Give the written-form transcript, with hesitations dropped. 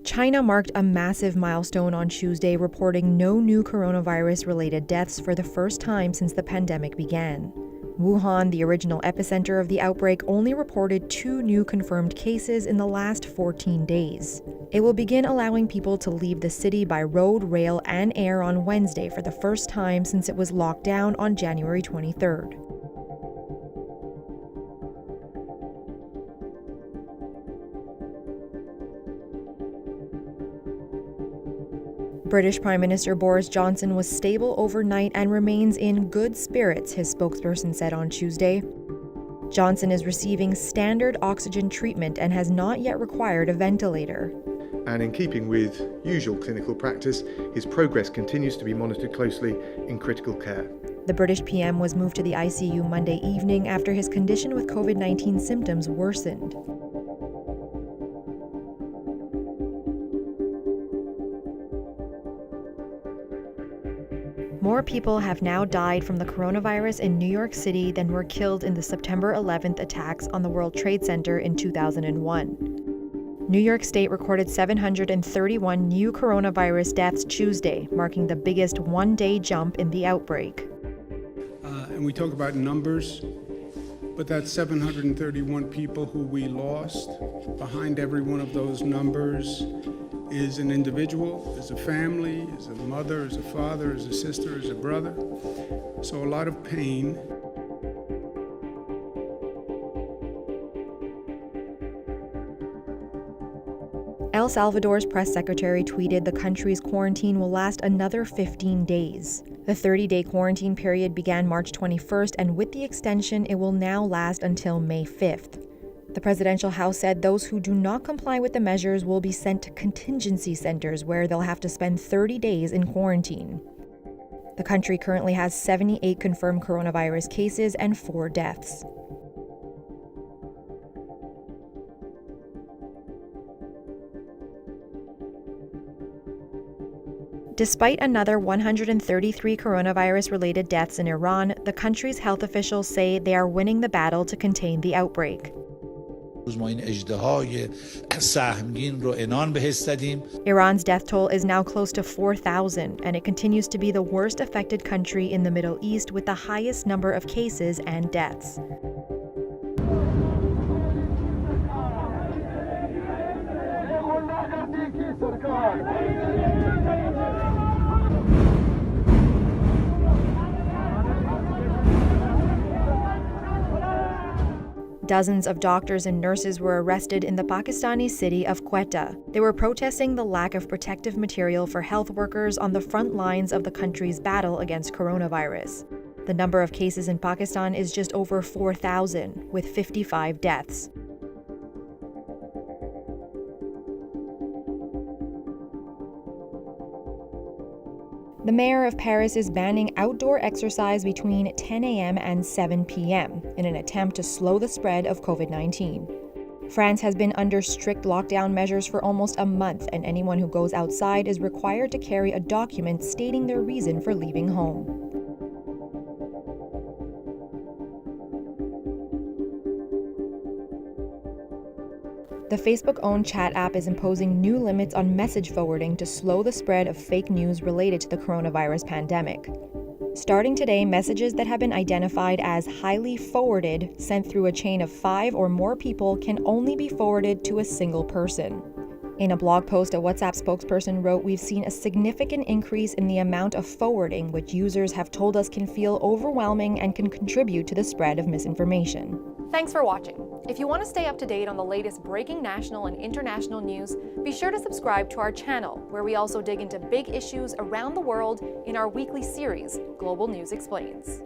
China marked a massive milestone on Tuesday, reporting no new coronavirus-related deaths for the first time since the pandemic began. Wuhan, the original epicenter of the outbreak, only reported 2 new confirmed cases in the last 14 days. It will begin allowing people to leave the city by road, rail, and air on Wednesday for the first time since it was locked down on January 23rd. British Prime Minister Boris Johnson was stable overnight and remains in good spirits, his spokesperson said on Tuesday. Johnson is receiving standard oxygen treatment and has not yet required a ventilator. And in keeping with usual clinical practice, his progress continues to be monitored closely in critical care. The British PM was moved to the ICU Monday evening after his condition with COVID-19 symptoms worsened. More people have now died from the coronavirus in New York City than were killed in the September 11th attacks on the World Trade Center in 2001. New York State recorded 731 new coronavirus deaths Tuesday, marking the biggest one-day jump in the outbreak. And we talk about numbers, but that's 731 people who we lost. Behind every one of those numbers is an individual, is a family, is a mother, is a father, is a sister, is a brother. So a lot of pain. El Salvador's press secretary tweeted the country's quarantine will last another 15 days. The 30-day quarantine period began March 21st, and with the extension, it will now last until May 5th. The presidential house said those who do not comply with the measures will be sent to contingency centers where they'll have to spend 30 days in quarantine. The country currently has 78 confirmed coronavirus cases and 4 deaths. Despite another 133 coronavirus-related deaths in Iran, the country's health officials say they are winning the battle to contain the outbreak. Iran's death toll is now close to 4,000, and it continues to be the worst affected country in the Middle East with the highest number of cases and deaths. Dozens of doctors and nurses were arrested in the Pakistani city of Quetta. They were protesting the lack of protective material for health workers on the front lines of the country's battle against coronavirus. The number of cases in Pakistan is just over 4,000, with 55 deaths. The mayor of Paris is banning outdoor exercise between 10 a.m. and 7 p.m. in an attempt to slow the spread of COVID-19. France has been under strict lockdown measures for almost a month, and anyone who goes outside is required to carry a document stating their reason for leaving home. The Facebook-owned chat app is imposing new limits on message forwarding to slow the spread of fake news related to the coronavirus pandemic. Starting today, messages that have been identified as highly forwarded, sent through a chain of 5 or more people, can only be forwarded to a single person. In a blog post, a WhatsApp spokesperson wrote, "We've seen a significant increase in the amount of forwarding, which users have told us can feel overwhelming and can contribute to the spread of misinformation." Thanks for watching. If you want to stay up to date on the latest breaking national and international news, be sure to subscribe to our channel, where we also dig into big issues around the world in our weekly series, Global News Explains.